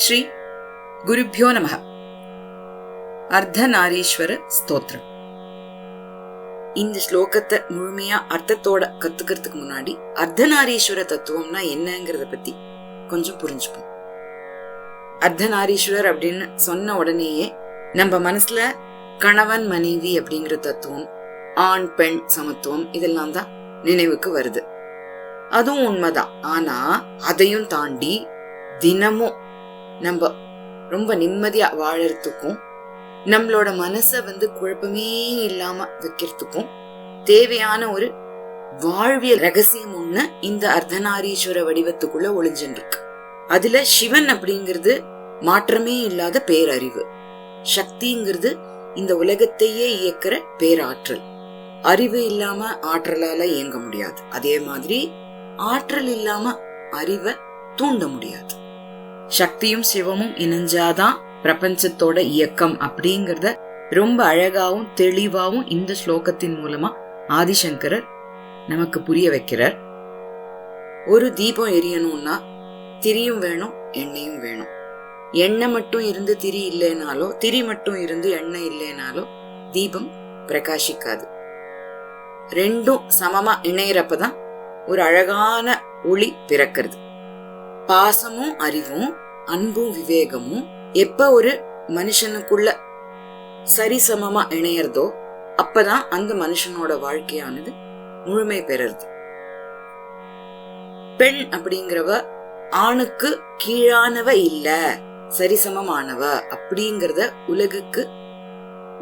ஸ்ரீ குருப்யோ நமஹ. அர்த்தநாரீஸ்வர ஸ்தோத்திரம். இந்த ஸ்லோகத்தை முழுமையா அர்த்தத்தோட கத்துக்கிறதுக்கு முன்னாடி அர்த்தநாரீஸ்வர தத்துவம்னா என்னங்கிறத பத்தி கொஞ்சம் புரிஞ்சுப்போம். அர்த்தநாரீஸ்வரர் அப்படின்னு சொன்ன உடனேயே நம்ம மனசுல கணவன் மனைவி அப்படிங்கிற தத்துவம், ஆண் பெண் சமத்துவம் இதெல்லாம் தான் நினைவுக்கு வருது. அதுவும் உண்மைதான். ஆனா அதையும் தாண்டி தினமும் நம்ம ரொம்ப நிம்மதியா வாழறதுக்கும் நம்மளோட மனச குழப்பமே இல்லாம வைக்கிறதுக்கும் தேவையான ஒரு வாழ்வியல் ரகசியம் ஒண்ணு இந்த அர்த்தநாரீஸ்வர வடிவத்துக்குள்ள ஒளிஞ்சிருக்கு. அதுல சிவன் அப்படிங்கிறது மாற்றமே இல்லாத பேரறிவு, சக்திங்கிறது இந்த உலகத்தையே இயக்கிற பேராற்றல். அறிவு இல்லாம ஆற்றலால இயங்க முடியாது. அதே மாதிரி ஆற்றல் இல்லாம அறிவை தூண்ட முடியாது. சக்தியும் சிவமும் இணைஞ்சாதான் பிரபஞ்சத்தோட இயக்கம் அப்படிங்கறத ரொம்ப அழகாவும் தெளிவாவும் இந்த ஸ்லோகத்தின் மூலமா ஆதிசங்கரர் நமக்கு புரிய வைக்கிறார். ஒரு தீபம் எரியணும்னா திரியும் வேணும், எண்ணெயும் வேணும். எண்ணெய் மட்டும் இருந்து திரி இல்லைனாலோ, திரி மட்டும் இருந்து எண்ணெய் இல்லைனாலோ தீபம் பிரகாசிக்காது. ரெண்டும் சமமா இணையறப்பதான் ஒரு அழகான ஒளி பிறக்கிறது. பாசமும் அறிவும், அன்பும் விவேகமும் எப்ப ஒரு மனுஷனுக்குள்ள சரிசமமா இணையறதோ அப்பதான் அந்த மனுஷனோட வாழ்க்கையானது முழுமை பெறுறது. பெண் அப்படிங்கிறவ ஆணுக்கு கீழானவ இல்ல, சரிசமமானவ அப்படிங்கறத உலகுக்கு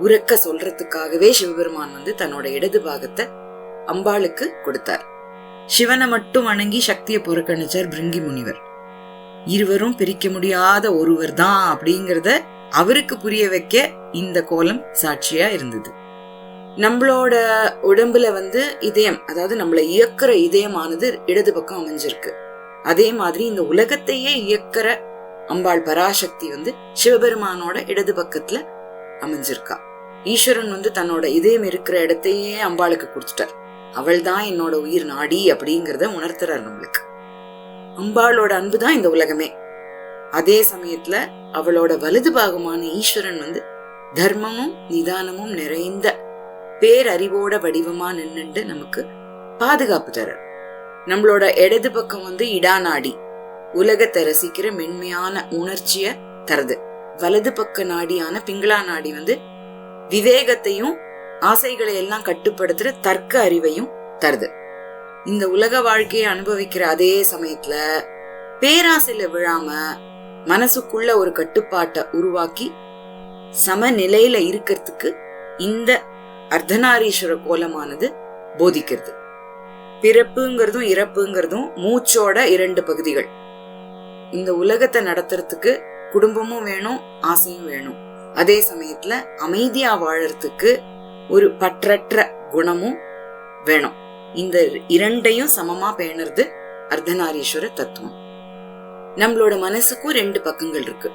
உரக்க சொல்றதுக்காகவே சிவபெருமான் தன்னோட இடது பாகத்தை அம்பாளுக்கு கொடுத்தார். சிவனை மட்டும் வணங்கி சக்தியை புறக்கணிச்சார் பிருங்கி முனிவர். இருவரும் பிரிக்க முடியாத ஒருவர் தான் அப்படிங்கறத அவருக்கு புரிய வைக்க இந்த கோலம் சாட்சியா இருந்தது. நம்மளோட உடம்புல இதயம், அதாவது நம்மள இயக்குற இதயமானது இடது பக்கம் அமைஞ்சிருக்கு. அதே மாதிரி இந்த உலகத்தையே இயக்குற அம்பாள் பராசக்தி சிவபெருமானோட இடது பக்கத்துல அமைஞ்சிருக்கா. ஈஸ்வரன் தன்னோட இதயம் இருக்கிற இடத்தையே அம்பாளுக்கு கொடுத்துட்டார். அவள் தான் என்னோட உயிர் நாடி அப்படிங்கறத உணர்த்துறார் நம்மளுக்கு. அம்பாளோட அன்புதான் இந்த உலகமே. அதே சமயத்துல அவளோட வலது பாகமான ஈஸ்வரன் தர்மமும் நிதானமும் நிறைந்த பேரறிவோட வடிவமா நின்னுண்டு நமக்கு பாதுகாப்பு தர. நம்மளோட இடது பக்கம் இடாநாடி, உலகத்தை ரசிக்கிற மென்மையான உணர்ச்சிய தருது. வலது பக்க நாடியான பிங்களா நாடி விவேகத்தையும் ஆசைகளை எல்லாம் கட்டுப்படுத்துற தர்க்க அறிவையும் தருது. இந்த உலக வாழ்க்கையை அனுபவிக்கிற அதே சமயத்துல பேராசையில விழாம மனசுக்குள்ள ஒரு கட்டுப்பாட்டை உருவாக்கி சமநிலையில இருக்கிறதுக்கு இந்த அர்த்தநாரீஸ்வர கோலமானது போதிக்கிறது. பிறப்புங்கிறதும் இறப்புங்கிறதும் மூச்சோட இரண்டு பகுதிகள். இந்த உலகத்தை நடத்துறதுக்கு குடும்பமும் வேணும், ஆசையும் வேணும். அதே சமயத்துல அமைதியா வாழறதுக்கு ஒரு பற்றற்ற குணமும் வேணும். இந்த இரண்டையும் சமமா பேணுறது அர்த்தநாரீஸ்வர தத்துவம். நம்மளோட மனசுக்கும் ரெண்டு பக்கங்கள் இருக்கு.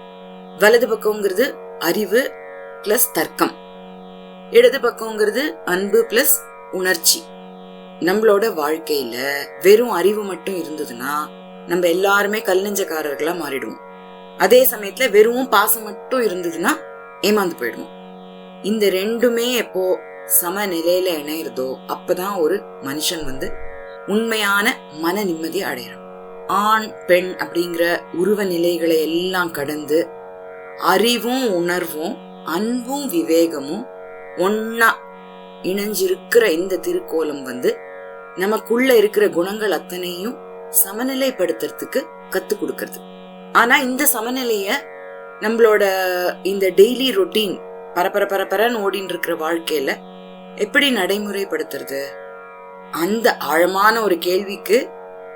வலது பக்கம்ங்கிறது அறிவு பிளஸ் தர்க்கம், இடது பக்கம்ங்கிறது அன்பு பிளஸ் உணர்ச்சி. நம்மளோட வாழ்க்கையில வெறும் அறிவு மட்டும் இருந்ததுன்னா நம்ம எல்லாருமே கல்நெஞ்சக்காரர்களா மாறிடுவோம். அதே சமயத்துல வெறும் பாசம் மட்டும் இருந்ததுன்னா ஏமாந்து போயிடுவோம். இந்த ரெண்டுமே எப்போ சமநிலையில இணையறதோ அப்பதான் ஒரு மனுஷன் உண்மையான மன நிம்மதி அடையணும். ஆண் பெண் அப்படிங்கிற உருவ நிலைகளை எல்லாம் கடந்து அறிவும் உணர்வும் அன்பும் விவேகமும் ஒன்னா இணைஞ்சிருக்கிற இந்த திருக்கோலம் நமக்குள்ள இருக்கிற குணங்கள் அத்தனையும் சமநிலைப்படுத்துறதுக்கு கத்து கொடுக்கறது. ஆனா இந்த சமநிலைய நம்மளோட இந்த டெய்லி ரொட்டீன் பரபரன்னு ஓடின்னு இருக்கிற வாழ்க்கையில எப்படி நடைமுறைப்படுத்துறது? அந்த ஆழமான ஒரு கேள்விக்கு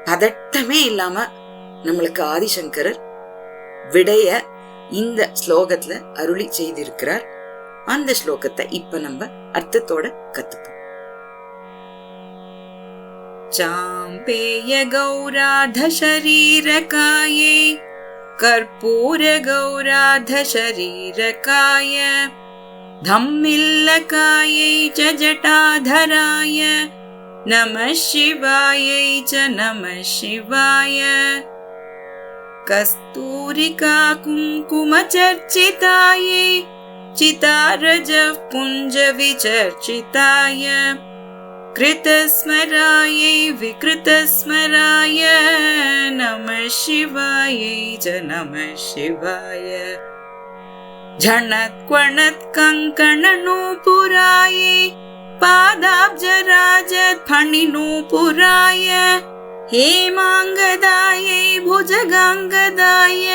பதட்டமே இல்லாம நம்மளுக்கு ஆதிசங்கரர் விடைய இந்த ஸ்லோகத்துல அருளி செய்திருக்கிறார். அந்த ஸ்லோகத்தை இப்ப நம்ம அர்த்தத்தோட கத்துப்போம். சாம்பேய கௌராத ஷரீரகாயே கற்பூர கௌராத ஷரீரகாய धम्मिल्लकायै च जटाधराय नमः शिवायै च नमः शिवाय कस्तूरिका कुङ्कुमचर्चितायै चितारजः पुञ्जविचर्चिताय कृतस्मरायै विकृतस्मराय नमः शिवायै च नमः शिवाय झणत्क्वणत्कङ्कणनूपुरायै पादाब्जराजत्फणिनूपुराय हेमाङ्गदायै भुजगाङ्गदाय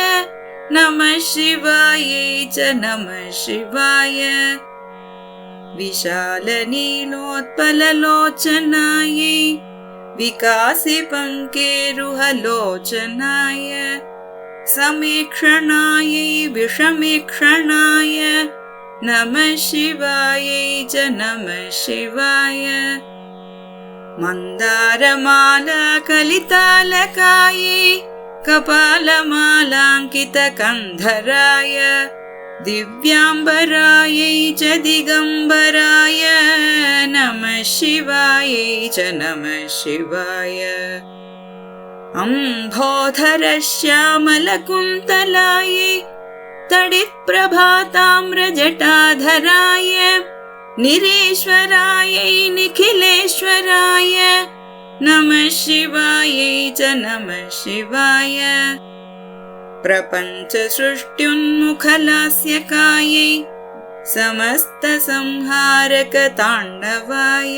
नमः शिवायै च नमः शिवाय विशालनीलोत्पललोचनायै विकासिपङ्केरुहलोचनाय समीक्षणायै विषमीक्षणाय नमः शिवायै च नमः शिवाय मन्दारमालाकलितालकायै कपालमालाङ्कितकन्धराय दिव्याम्बरायै च दिगम्बराय नमः शिवायै च नमः शिवाय अम्भोधरश्यामलकुन्तलायै तडित्प्रभाताम्रजटाधराय निरेश्वरायै निखिलेश्वराय नमः शिवायै च नमः शिवाय प्रपञ्चसृष्ट्युन्मुखलास्यकायै समस्तसंहारकताण्डवाय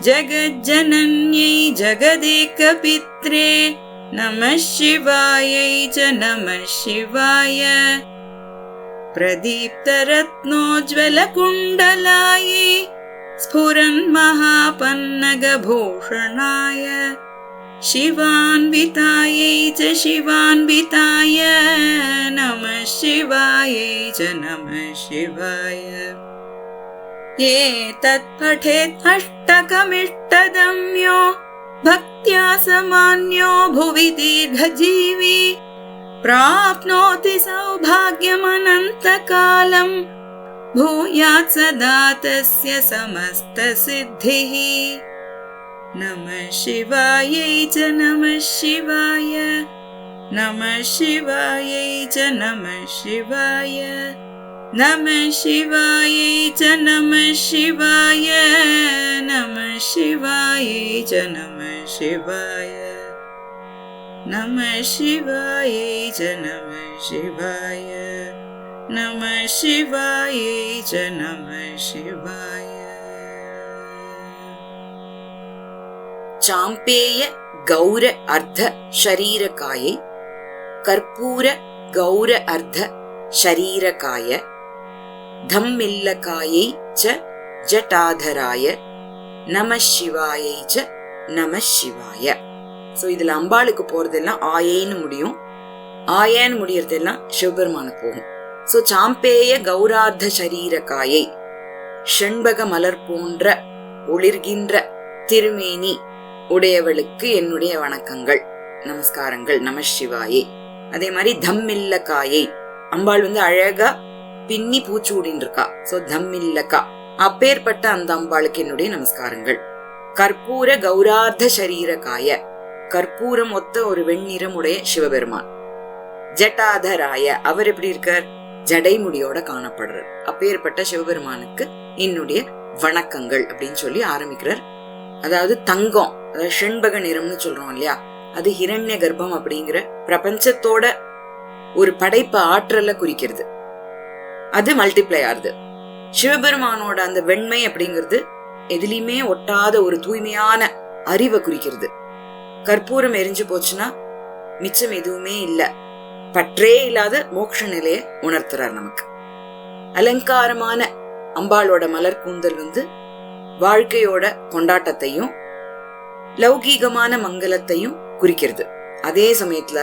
जगज्जनन्यै जगदेकपित्रे नमः शिवायै च नमः शिवाय प्रदीप्तरत्नोज्ज्वलकुण्डलायै स्फुरन्महापन्नगभूषणाय शिवान्वितायै च शिवान्विताय नमः शिवायै च नमः शिवाय ये तत्पठेत् अष्टकमिष्टदम्यो भक्त्या समान्यो भुवि दीर्घजीवी प्राप्नोति सौभाग्यमनन्तकालम् भूयात् सदा तस्य समस्तसिद्धिः नमः शिवायै च नमः शिवाय नमः शिवायै च नमः शिवाय नमः शिवायै च नमः शिवाय नमः शिवायै च नमः शिवाय नमः शिवायै च नमः शिवाय नमः शिवायै च नमः शिवाय चाम्पेय गौर अर्ध शरीरकायै कर्पूर गौर अर्ध शरीरकाय धम्मिल्लकायै च जटाधराय नमः शिवायै च नमः शिवाय. ஸோ இதில் அம்பாளுக்கு போகிறதெல்லாம் ஆயேன்னு முடியும், ஆயேன்னு முடியறதெல்லாம் சிவபெருமானுக்கு போகும். ஸோ சாம்பேய கௌரார்த்த சரீரகாயை ஷண்பக மலர் போன்ற ஒளிர்கின்ற திருமேனி உடையவளுக்கு என்னுடைய வணக்கங்கள், நமஸ்காரங்கள், நம சிவாயே. அதே மாதிரி தம்மில்லக்காயை அம்பாள் அழகா பின்னி பூச்சூடின்னு இருக்கா. ஸோ தம்மில்லக்கா அப்பேற்பட்ட அந்த அம்பாளுக்கு என்னுடைய நமஸ்காரங்கள். கற்பூர கௌரார்த்த சரீரகாய கற்பூரம் ஒத்த ஒரு வெண்ணிறம் உடைய சிவபெருமான். ஜட்டாதராய அவர் எப்படி இருக்கார்? ஜடைமுடியோட காணப்படுறார். அப்பேற்பட்ட சிவபெருமானுக்கு என்னுடைய வணக்கங்கள் அப்படின்னு சொல்லி ஆரம்பிக்கிறார். அதாவது தங்கம், அதாவது ஷண்பக நிறம்னு சொல்றோம் இல்லையா, அது ஹிரண்ய கர்ப்பம் அப்படிங்கிற பிரபஞ்சத்தோட ஒரு படைப்பு ஆற்றல குறிக்கிறது. அது மல்டிப்ளை ஆகுது. சிவபெருமானோட அந்த வெண்மை அப்படிங்கிறது எதுலையுமே ஒட்டாத ஒரு தூய்மையான அறிவை குறிக்கிறது. கற்பூரம் எரிஞ்சு போச்சுன்னா மிச்சம் எதுவுமே இல்ல, பற்றே இல்லாத மோட்ச நிலைய உணர்த்துறார் நமக்கு. அலங்காரமான அம்பாளோட மலர் கூந்தல் வாழ்க்கையோட கொண்டாட்டத்தையும் லௌகீகமான மங்களத்தையும் குறிக்கிறது. அதே சமயத்துல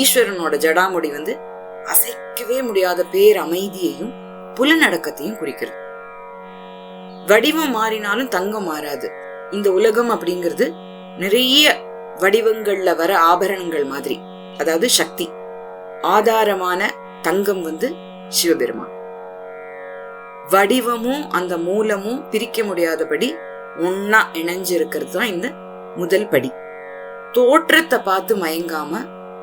ஈஸ்வரனோட ஜடாமுடி அசைக்கவே முடியாத பேர் அமைதியையும் புலநடக்கத்தையும் குறிக்கிறது. வடிவம் மாறினாலும் தங்கம் மாறாது. இந்த உலகம் அப்படிங்கிறது நிறைய வடிவங்கள்ல வர ஆபரணங்கள் மாதிரி, அதாவது சக்தி. ஆதாரமான தங்கம் சிவபெருமான். வடிவமும் அந்த மூலமும் பிரிக்க முடியாதபடி ஒன்னா இணைஞ்சிருக்கிறது தான் இந்த முதல் படி. தோற்றத்தை பார்த்து மயங்காம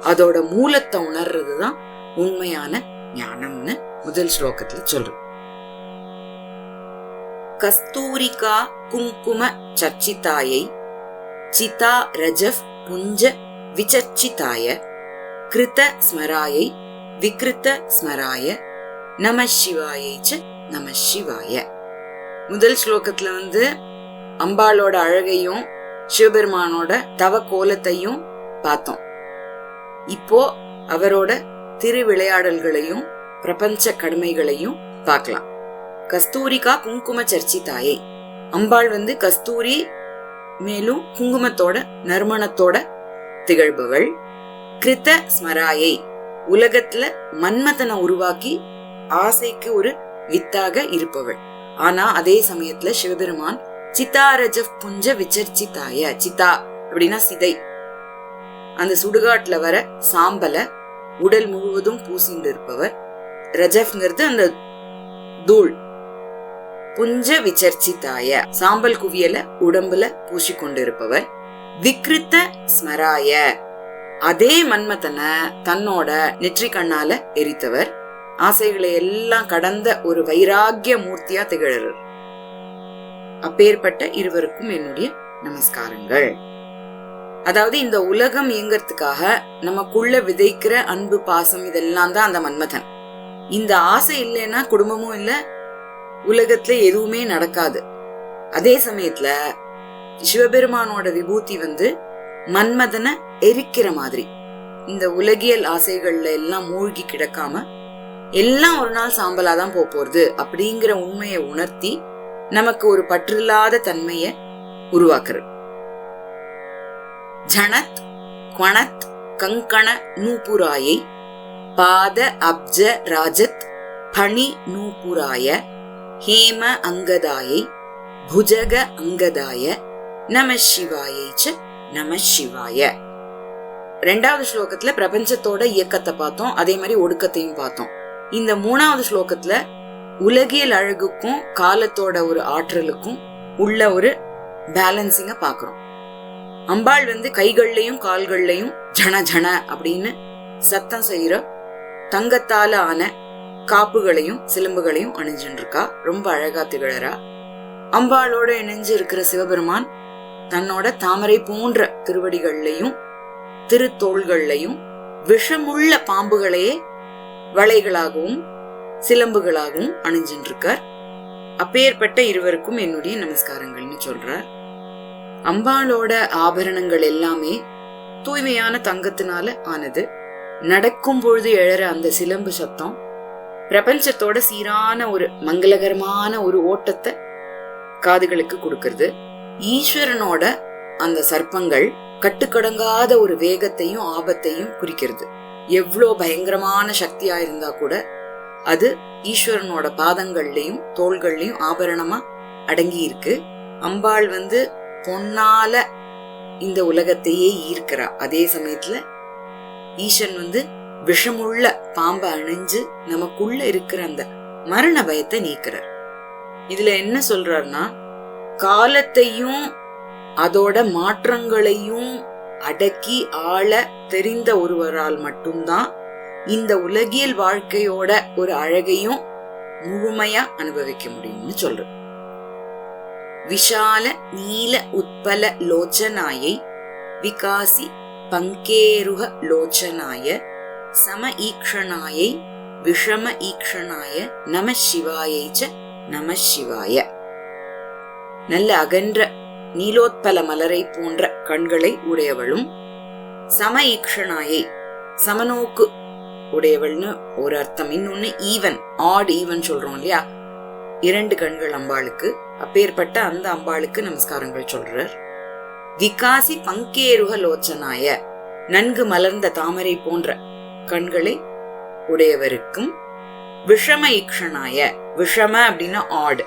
அதோட மூலத்தை உணர்றதுதான் உண்மையான ஞானம்னு முதல் ஸ்லோகத்துல சொல்றோம். கஸ்தூரிகா குங்கும சர்ச்சிதாயை சிதா ரஜஃப் புஞ்ச விசர்ச்சிதாய கிருத ஸ்மராயை விக்ருத ஸ்மராய நம சிவாய நம சிவாய. முதல் ஸ்லோகத்துல அம்பாளோட அழகையும் சிவபெருமானோட தவ கோலத்தையும் பார்த்தோம். இப்போ அவரோட திருவிளையாடல்களையும் பிரபஞ்ச கடமைகளையும் பார்க்கலாம். கஸ்தூரிகா குங்கும சர்ச்சிதாயை, அம்பாள் கஸ்தூரி மேலும் குங்குமத்தோட நறுமணத்தோட திகழ்பவள். கிருத ஸ்மராயை, உலகத்துல மன்மதனை உருவாக்கி ஆசைக்கு ஒரு வித்தாக இருப்பவள். ஆனா அதே சமயத்துல சிவபெருமான் சிதாரஜ புஞ்ச விசர்ச்சிதாய, சிதா அப்படின்னா சிதை, அந்த சுடுகாட்டுல வர சாம்பல உடல் முழுவதும் பூசிண்டு இருப்பவர். ரஜப்ங்கிறது அந்த தூள். புஞ்ச விசர்ச்சிதாய, சாம்பல் குவியல உடம்புல பூசிக்கொண்டு இருப்பவர். விக்ருத்த ஸ்மராய, அதே மன்மதனை தன்னோட நெற்றி கண்ணால எரித்தவர். ஆசைகளை எல்லாம் கடந்த ஒரு வைராகிய மூர்த்தியா திகழர். அப்பேற்பட்ட இருவருக்கும் என்னுடைய நமஸ்காரங்கள். அதாவது இந்த உலகம் இயங்கறதுக்காக நமக்குள்ள விதைக்கிற அன்பு பாசம் இதெல்லாம் தான் அந்த மன்மதன். இந்த ஆசை இல்லைன்னா குடும்பமும் இல்ல, உலகத்துல எதுவுமே நடக்காது. அதே சமயத்துல சிவபெருமானோட விபூதி மன்மதனை எரிக்கிற மாதிரி, இந்த உலகியல் ஆசைகள்ல எல்லாம் மூழ்கி கிடக்காம எல்லாம் ஒரு நாள் சாம்பலாதான் போறது அப்படிங்கிற உண்மையை உணர்த்தி நமக்கு ஒரு பற்றில்லாத தன்மைய உருவாக்குறது. ஜனத் குவணத் கங்கண நூபுராயை பாத அப்ஜ ராஜத் பணி நூபுராய ஹேம அங்கதாயை புஜக அங்கதாய நம சிவாய நம சிவாய. ரெண்டாவது ஸ்லோகத்துல பிரபஞ்சத்தோட இயக்கத்தை பார்த்தோம், அதே மாதிரி ஒடுக்கத்தையும் பார்த்தோம். இந்த மூணாவது ஸ்லோகத்துல உலகியல் அழகுக்கும் காலத்தோட ஒரு ஆற்றலுக்கும் உள்ள ஒரு பேலன்சிங்க பாக்குறோம். அம்பாள் கைகள்லயும் கால்கள்லயும் ஜன ஜன அப்படின்னு சத்தம் செய்யற தங்கத்தால ஆன காப்புகளையும் சிலம்புகளையும் அணிஞ்சுட்டு இருக்கா. ரொம்ப அழகா திகழறா. அம்பாளோட இணைஞ்சு இருக்கிற சிவபெருமான் தன்னோட தாமரை போன்ற திருவடிகள்லையும் திருத்தோள்கள்லையும் விஷமுள்ள பாம்புகளையே வளைகளாகவும் சிலம்புகளாகவும் அணிஞ்சுட்டு இருக்கார். அப்பேற்பட்ட இருவருக்கும் என்னுடைய நமஸ்காரங்கள்னு சொல்றார். அம்பாளோட ஆபரணங்கள் எல்லாமே தூய்மையான தங்கத்தினால ஆனது. நடக்கும் பொழுது எழற அந்த சிலம்பு சத்தம் பிரபஞ்சத்தோட சீரான ஒரு மங்களகரமான ஒரு ஓட்டத்தை காதுகளுக்கு கொடுக்கிறது. ஈஸ்வரனோட அந்த சர்ப்பங்கள் கட்டுக்கடங்காத ஒரு வேகத்தையும் ஆபத்தையும் குறிக்கிறது. எவ்வளோ பயங்கரமான சக்தியா இருந்தா கூட அது ஈஸ்வரனோட பாதங்கள்லயும் தோள்கள்லயும் ஆபரணமா அடங்கி இருக்கு. அம்பாள் பொன்னால இந்த உலகத்தையே ஈர்க்கிறா. அதே சமயத்துல ஈசன் விஷமுள்ள பாம்பை அணிஞ்சு நமக்குள்ள இருக்கிற அந்த மரண பயத்தை நீக்கிறார். இதுல என்ன சொல்றாருன்னா, காலத்தையும் அதோட மாற்றங்களையும் அடக்கி ஆள தெரிந்த ஒருவரால் மட்டும்தான் இந்த உலகியல் வாழ்க்கையோட ஒரு அழகையும் முழுமையா அனுபவிக்க முடியும்னு சொல்ற. விஷால நீல உத்பல லோச்சனாயை விகாசி பங்கேருக லோச்சனாய சம ஈக்ஷணாயை விஷம ஈக்ஷணாய நம சிவாய நம சிவாய. நல்ல அகன்ற நீலோத்பல மலரை போன்ற கண்களை உடையவளும் சம ஈக்ஷணாயை சமநோக்கு உடையவள்னு ஒரு அர்த்தம். இன்னொன்னு ஈவன், ஆட் ஈவன் சொல்றோம் இல்லையா, 2 கண்கள் அம்பாளுக்கு. அப்பேற்பட்ட அந்த அம்பாளுக்கு நமஸ்காரங்கள் சொல்றார். விகாசி பங்கேருக லோச்சனாய, நன்கு மலர்ந்த தாமரை போன்ற கண்களை உடையவருக்கும் விஷம ஈக்ஷணாய, விஷம அப்படின்னா ஆட்,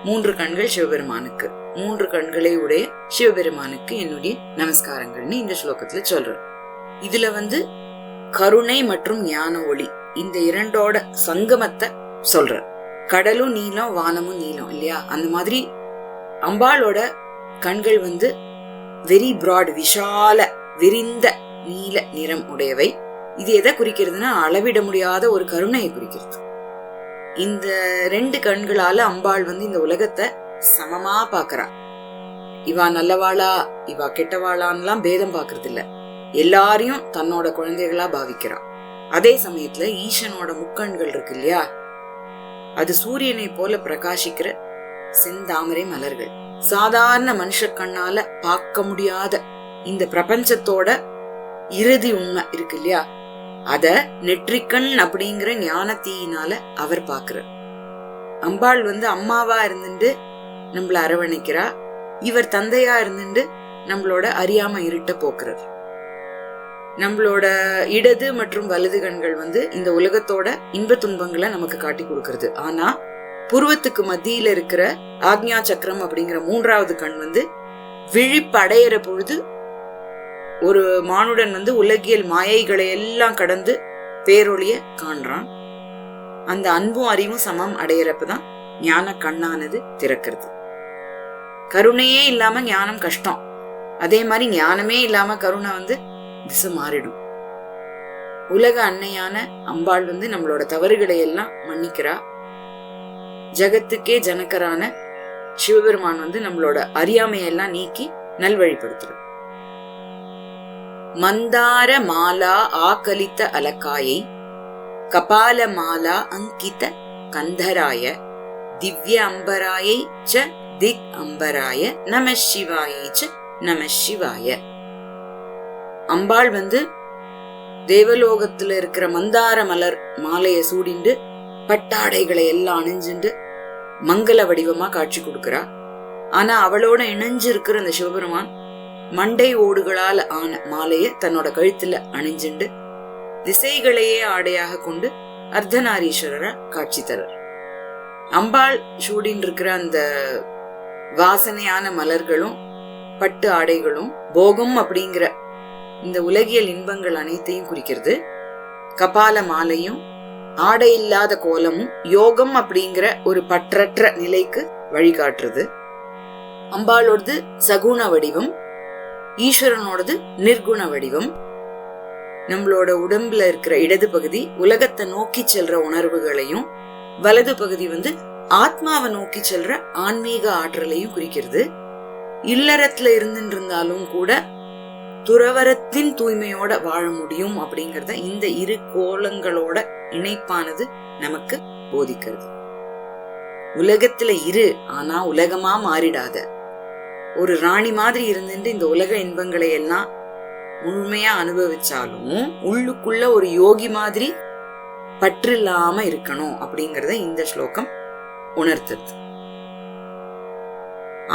3 கண்கள் சிவபெருமானுக்கு, 3 கண்களை உடைய சிவபெருமானுக்கு என்னுடைய நமஸ்காரங்கள்னு இந்த ஸ்லோகத்துல சொல்ற. இதுல கருணை மற்றும் ஞான ஒளி இந்த 2ஓட சங்கமத்தை சொல்ற. கடலும் நீளம் வானமும் நீளம் இல்லையா, அந்த மாதிரி அம்பாளோட கண்கள் வெரி பிராட், விஷால விரிந்த நீல நிறம் உடையவை. இது எதை குறிக்கிறதுனா அளவிட முடியாத ஒரு கருணையை குறிக்கிறது. இந்த 2 கண்களால அம்பாள் இந்த உலகத்தை சமமா பாக்குறா. இவா நல்லவாளா இவா கெட்டவாளான்லாம் பேதம் பாக்குறது இல்ல, எல்லாரையும் தன்னோட குழந்தைகளா பாவிக்கிறா. அதே சமயத்துல ஈசனோட முக்கண்கள் இருக்கு இல்லையா, அது சூரியனை போல பிரகாசிக்கிற செந்தாமரை மலர்கள். சாதாரண மனுஷ கண்ணால பார்க்க முடியாத இந்த பிரபஞ்சத்தோட இறுதி உண்மை இருக்கு இல்லையா, அத நெற்றிக்கண் அப்படிங்கிற ஞானத்தீயினால அவர் பாக்குறார். அம்பாள் அம்மாவா இருந்துட்டு நம்மள அரவணைக்கிறா, இவர் தந்தையா இருந்துட்டு நம்மளோட அறியாம இருட்ட போக்குறார். நம்மளோட இடது மற்றும் வலது கண்கள் இந்த உலகத்தோட இன்ப துன்பங்களை நமக்கு காட்டி கொடுக்கறது. ஆனா புருவத்துக்கு மத்தியில இருக்கிற ஆக்ஞா சக்கரம் அப்படிங்கிற 3வது கண் விழிப்படையிற பொழுது ஒரு மானுடன் உலகியல் மாயைகளை எல்லாம் கடந்து பேரொழிய காண்றான். அந்த அன்பும் அறிவும் சமம் அடையிறப்பதான் ஞான கண்ணானது திறக்கிறது. கருணையே இல்லாம ஞானம் கஷ்டம், அதே மாதிரி ஞானமே இல்லாம கருணை திசை மாறிடும். உலக அன்னையான அம்பாள் நம்மளோட தவறுகளை எல்லாம் மன்னிக்கிறா. ஜகத்துக்கே ஜனகரான சிவபெருமான் நம்மளோட அறியாமையெல்லாம் நீக்கி நல்வழிப்படுத்துறார். மந்தார மாலா ஆகலித்த அலக்காயை கபால மாலா அங்கித கந்தராய திவ்ய அம்பராயை ச திக் அம்பராய நம சிவாயை ச நம சிவாய. அம்பாள் தேவலோகத்துல இருக்கிற மந்தார மலர் மாலைய சூடிண்டு பட்டாடைகளை எல்லாம் அணிஞ்சுண்டு மங்கள வடிவமா காட்சி கொடுக்கிறா. ஆனா அவளோட இணைஞ்சு இருக்கிற அந்த சிவபெருமான் மண்டை ஓடுகளால் ஆன மாலைய தன்னோட கழுத்துல அணிஞ்சுண்டு திசைகளையே ஆடையாக கொண்டு அர்த்தநாரீஸ்வரரை காட்சி தரார். அம்பாள் சூடின் இருக்கிற அந்த வாசனையான மலர்களும் பட்டு ஆடைகளும் போகம் அப்படிங்கிற இந்த உலகியல் இன்பங்கள் அனைத்தையும் குறிக்கிறது. கபால மாலையும் ஆடை இல்லாத கோலமும் யோகம் அப்படிங்கிற ஒரு பற்றற்ற நிலைக்கு வழிகாட்டுறது. அம்பாளோடது சகுண வடிவம், ஈஸ்வரனோடது நிர்குண வடிவம். நம்மளோட உடம்புல இருக்கிற இடது பகுதி உலகத்தை நோக்கி செல்ற உணர்வுகளையும், வலது பகுதி ஆத்மாவை நோக்கி செல்ற ஆன்மீக ஆற்றலையும் குறிக்கிறது. இல்லறத்துல இருந்தாலும் கூட துறவரத்தின் தூய்மையோட வாழ முடியும் அப்படிங்கறத இந்த இரு கோலங்களோட இணைப்பானது நமக்கு போதிக்கிறது. உலகத்துல இரு, ஆனா உலகமா மாறிடாத. ஒரு ராணி மாதிரி இருந்துட்டு இந்த உலக இன்பங்களை எல்லாம் முழுமையா அனுபவிச்சாலும் உள்ளுக்குள்ள ஒரு யோகி மாதிரி பற்றில்லாம இருக்கணும் அப்படிங்கறத இந்த ஸ்லோகம் உணர்த்துது.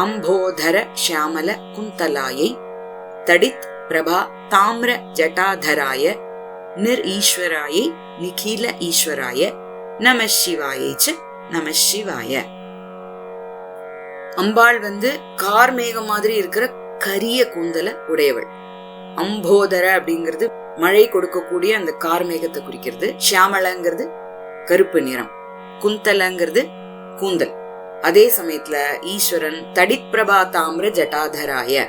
அம்போதர ஷியாமல குந்தலாயை தடித் பிரபா தாமிர ஜட்டாதராய நிர் ஈஸ்வராயை நிகில ஈஸ்வராய நம சிவாயை ச நம சிவாய. அம்பாள் கார்மேகம் மாதிரி இருக்கிற கரிய கூந்தல உடையவள். அம்போதர அப்படிங்கிறது மழை கொடுக்கக்கூடிய அந்த கார்மேகத்தை குறிக்கிறது. ஷியாமலங்கிறது கருப்பு நிறம், குந்தலங்கிறது கூந்தல். அதே சமயத்துல ஈஸ்வரன் தடித் பிரபா தாமிர ஜட்டாதராய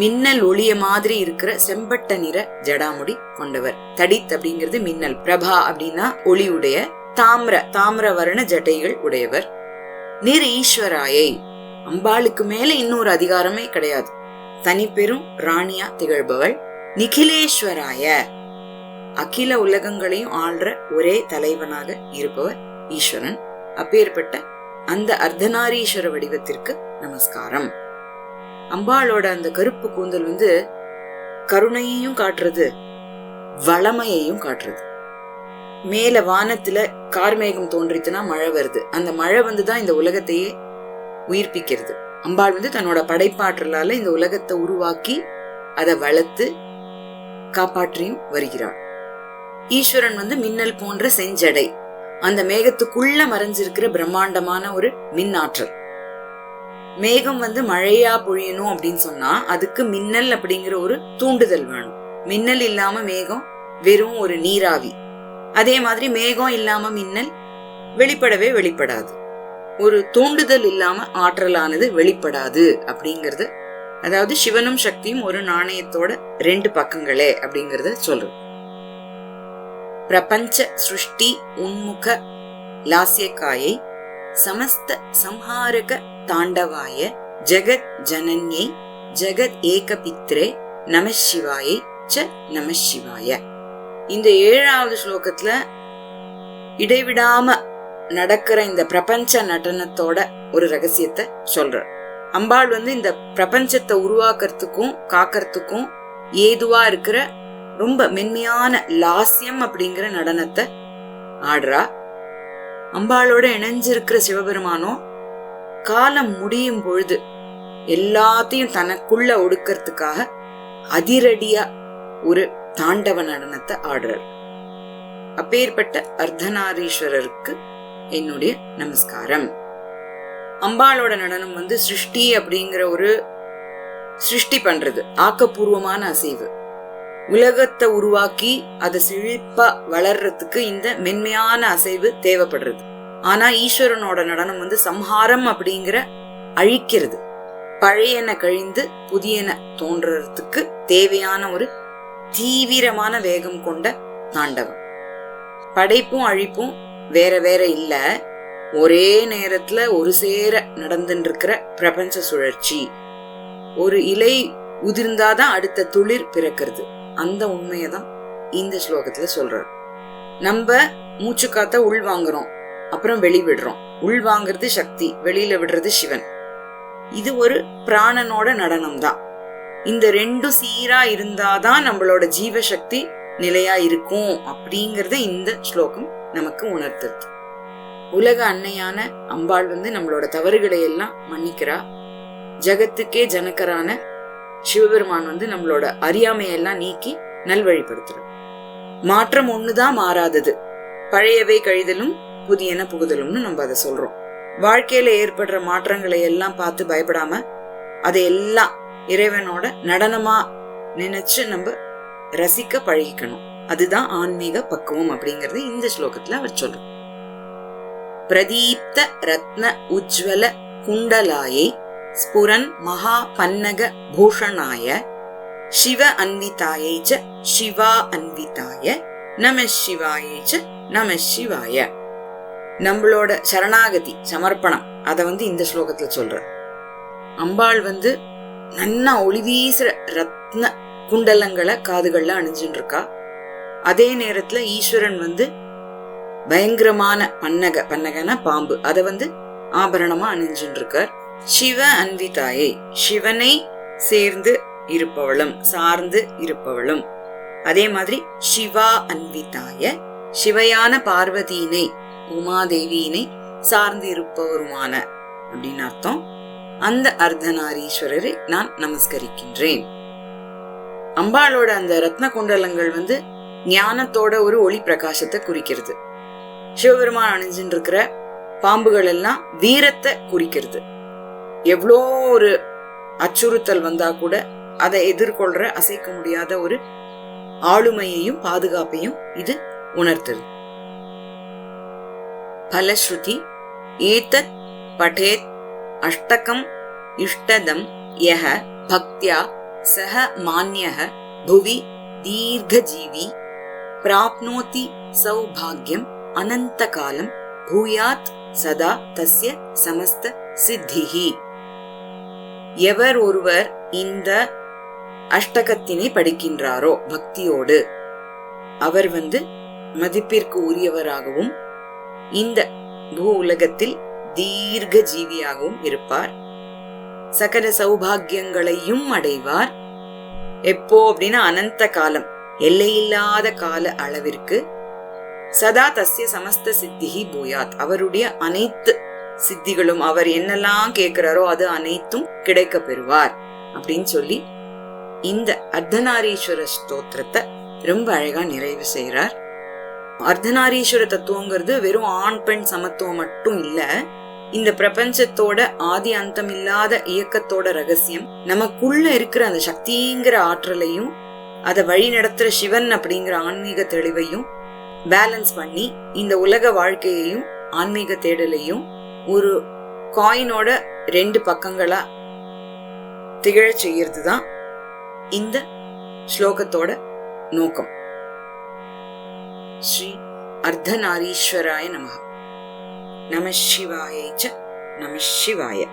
மின்னல் ஒளிய மாதிரி இருக்கிற செம்பட்ட நிற ஜடாமுடி கொண்டவர். தடித் அப்படிங்கிறது மின்னல், பிரபா அப்படின்னா ஒளியுடைய, தாமிர வர்ண ஜட்டைகள் உடையவர். நிர் ஈஸ்வராயை, அம்பாளுக்கு மேல இன்னொரு அதிகாரமே கிடையாது, தனி பெரும் ராணியா திகழ்பவள். நிகிலேஸ்வராய, அகில உலகங்களையும் ஆள்ற ஒரே தலைவனாக இருப்பவர் ஈஸ்வரன். அப்பேற்பட்ட அந்த அர்த்தநாரீஸ்வர வடிவத்திற்கு நமஸ்காரம். அம்பாளோட அந்த கருப்பு கூந்தல் கருணையையும் காட்டுறது, வளமையையும் காட்டுறது. மேல வானத்துல கார்மேகம் தோன்றிச்சுன்னா மழை வருது. அந்த மழை தான் இந்த உலகத்தையே உயிர்ப்பிக்கிறது. அம்பாள் தன்னோட படைப்பாற்றலால இந்த உலகத்தை உருவாக்கி அதை வளர்த்து காப்பாற்றியும் வருகிறாள். ஈஸ்வரன் மின்னல் போன்ற செஞ்சடை, அந்த மேகத்துக்குள்ள மறைஞ்சிருக்கிற பிரம்மாண்டமான ஒரு மின் ஆற்றல். மேகம் மழையா பொழியணும் அப்படின்னு சொன்னா அதுக்கு மின்னல் அப்படிங்கிற ஒரு தூண்டுதல் வேணும். மின்னல் இல்லாம மேகம் வெறும் ஒரு நீராவி. அதே மாதிரி மேகம் இல்லாம மின்னல் வெளிப்படாது. ஒரு தூண்டுதல் இல்லாம ஆற்றலானது வெளிப்படாது அப்படிங்கறத அதாவது சிவனும் சக்தியும் ஒரு நாணயத்தோட 2 பக்கங்களே அப்படிங்கறத சொல்றது. பிரபஞ்ச சிருஷ்டி உன்முக லாஸ்யகாயை சமஸ்த சம்ஹாரக தாண்டவாய ஜெகத் ஜனன்யை ஜெகத் ஏகபித்ரே நம சிவாயை ச நம சிவாய. இந்த 7வது ஸ்லோகத்துல இடைவிடாம நடக்கிற இந்த பிரபஞ்ச நடனத்தோட ஒரு ரகசியத்தை சொல்ற. அம்பாள் இந்த பிரபஞ்சத்தை உருவாக்குறதுக்கும் காக்கிறதுக்கும் ஏதுவா இருக்கிற ரொம்ப மென்மையான லாஸ்யம் அப்படிங்கிற நடனத்தை ஆடுறா. அம்பாளோட இணைஞ்சிருக்கிற சிவபெருமானோ காலம் முடியும் பொழுது எல்லாத்தையும் தனக்குள்ள ஒடுக்கிறதுக்காக அதிரடியா ஒரு தாண்டவ நடனத்தை ஆடுறார். அப்பேற்பட்ட அர்த்தநாரீஸ்வரருக்கு என்னுடைய நமஸ்காரம். அம்பாளோட நடனம் சிருஷ்டி அப்படிங்கிற ஒரு சிருஷ்டி பண்றது, ஆக்கப்பூர்வமான அசைவு. உலகத்தை உருவாக்கி அதை செழிப்பா வளர்றதுக்கு இந்த மென்மையான அசைவு தேவைப்படுறது. ஆனா ஈஸ்வரனோட நடனம் சம்ஹாரம் அப்படிங்கிற அழிக்கிறது, பழையன கழிந்து புதியன தோன்றதுக்கு தேவையான ஒரு தீவிரமான வேகம் கொண்ட தாண்டவம். படைப்பும் அழிப்பும் வேற வேற இல்ல, ஒரே நேரத்துல ஒரு சேர நடந்துட்டு இருக்கிற பிரபஞ்ச சுழற்சி. ஒரு இலை உதிர்ந்தாதான் அடுத்த துளிர் பிறக்கிறது. அந்த உண்மையதான் இந்த ஸ்லோகத்துல சொல்றார். நம்ம மூச்சு காத்த உள் வாங்குறோம், அப்புறம் வெளி விடுறோம். உள் வாங்குறது சக்தி, வெளியில விடுறது சிவன். இது ஒரு பிராணனோட நடனம் தான். இந்த 2 சீரா இருந்தாதான் நம்மளோட ஜீவசக்தி நிலையா இருக்கும் அப்படிங்கறத இந்த ஸ்லோகம் நமக்கு உணர்த்துறது. உலக அன்னையான அம்பாள் நம்மளோட தவறுகளை எல்லாம் மன்னிக்கிறா. ஜகத்துக்கே ஜனகரான சிவபெருமான் நம்மளோட அறியாமையெல்லாம் நீக்கி நல்வழிப்படுத்துற. மாற்றம் ஒண்ணுதான் மாறாதது, பழையவை கழிதலும் புதியன புகுதலும்னு நம்ம அதை சொல்றோம். வாழ்க்கையில ஏற்படுற மாற்றங்களை எல்லாம் பார்த்து பயப்படாம அதையெல்லாம் இறைவனோட நடனமா நினைச்சு நம்ம ரசிக்க பழகிக்கணும். அதுதான் ஆன்மீக பக்குவம் அப்படிங்கறது இந்த ஸ்லோகத்துல அவர் சொல்ற. பிரதீப்த ரத்ன உஜ்வல குண்டலாயை ஸ்புரன் மகா பன்னக பூஷணாய சிவ அன்விதாயை ச சிவா அன்விதாய நம சிவாயை ச நம சிவாய. நம்மளோட சரணாகதி சமர்ப்பணம் அத இந்த ஸ்லோகத்துல சொல்ற. அம்பாள் நன்னா ஒளி வீசுற ரத்ன குண்டலங்களை காதுகள்ல அணிஞ்சுட்டு இருக்கா. அதே நேரத்துல ஈஸ்வரன் பயங்கரமான பன்னகன பாம்பு அத ஆபரணமா அணிஞ்சுட்டு இருக்கார். சிவ அன்விதாயை, சிவனை சேர்ந்து இருப்பவளும் சார்ந்து இருப்பவளும். அதே மாதிரி சிவா அன்விதாய, சிவையான பார்வதியினை உமாதேவியினை சார்ந்து இருப்பவருமான அப்படின்னு அர்த்தம். அந்த அர்த்தநாரீஸ்வரரை நான் நமஸ்கரிக்கின்றேன். அம்பாளோட அந்த ரத்ன குண்டலங்கள் ஞானத்தோட ஒரு ஒளி பிரகாசத்தை குறிக்கிறது. சிவபெருமான் அணிஞ்சின்னு இருக்கிற பாம்புகள் எல்லாம் வீரத்தை குறிக்கிறது. எவ்வளோ ஒரு அச்சுறுத்தல் வந்தா கூட அதை எதிர்கொள்ற அசைக்க முடியாத ஒரு ஆளுமையையும் பாதுகாப்பையும் இது உணர்த்துது. பலஸ்ருதி ஏதத் படேத் அஷ்டகம் இஷ்டதம் யஹ பக்த்யா சஹ மான்யஹ புவி தீர்க்கஜீவி பிராப்னோதி சௌபாக்யம் அனந்த காலம் பூயாத் சதா தஸ்ய சமஸ்த சித்திஹி. எவர் ஒருவர் இந்த அஷ்டகத்தினை படிக்கின்றாரோ பக்தியோடு, அவர் மதிப்பிற்கு உரியவராகவும் இந்த பூ உலகத்தில் தீர்க்க ஜீவியாகவும் இருப்பார். சகல சௌபாகியங்களையும் அடைவார். எப்போ அப்படின்னா அனந்த காலம், எல்லையில்லாத கால அளவிற்கு. சதா தஸ்ய சமஸ்த சித்திஹி பூயாத், அவருடைய அனைத்து சித்திகளும் அவர் என்னெல்லாம் கேட்கிறாரோ அது அனைத்தும் கிடைக்க பெறுவார் அப்படின்னு சொல்லி இந்த அர்த்தநாரீஸ்வர ஸ்தோத்திரத்தை ரொம்ப அழகா நிறைவு செய்யறார். அர்த்தநாரீஸ்வர தத்துவங்கிறது வெறும் ஆண் பெண் சமத்துவம் மட்டும் இல்ல, இந்த பிரபஞ்சத்தோட ஆதி அந்தம் இல்லாத இயக்கத்தோட ரகசியம், நமக்குள்ள இருக்கிற அந்த சக்திங்கிற ஆற்றலையும் அதை வழி நடத்துற சிவன் அப்படிங்கிற ஆன்மீக தெளிவையும் பேலன்ஸ் பண்ணி இந்த உலக வாழ்க்கையையும் ஆன்மீக தேடலையும் ஒரு காயினோட 2 பக்கங்களா திகழச் செய்யறதுதான் இந்த ஸ்லோகத்தோட நோக்கம். ஸ்ரீ அர்த்தநாரீஸ்வராய நமஹ. நம சிவாய நம சிவாய.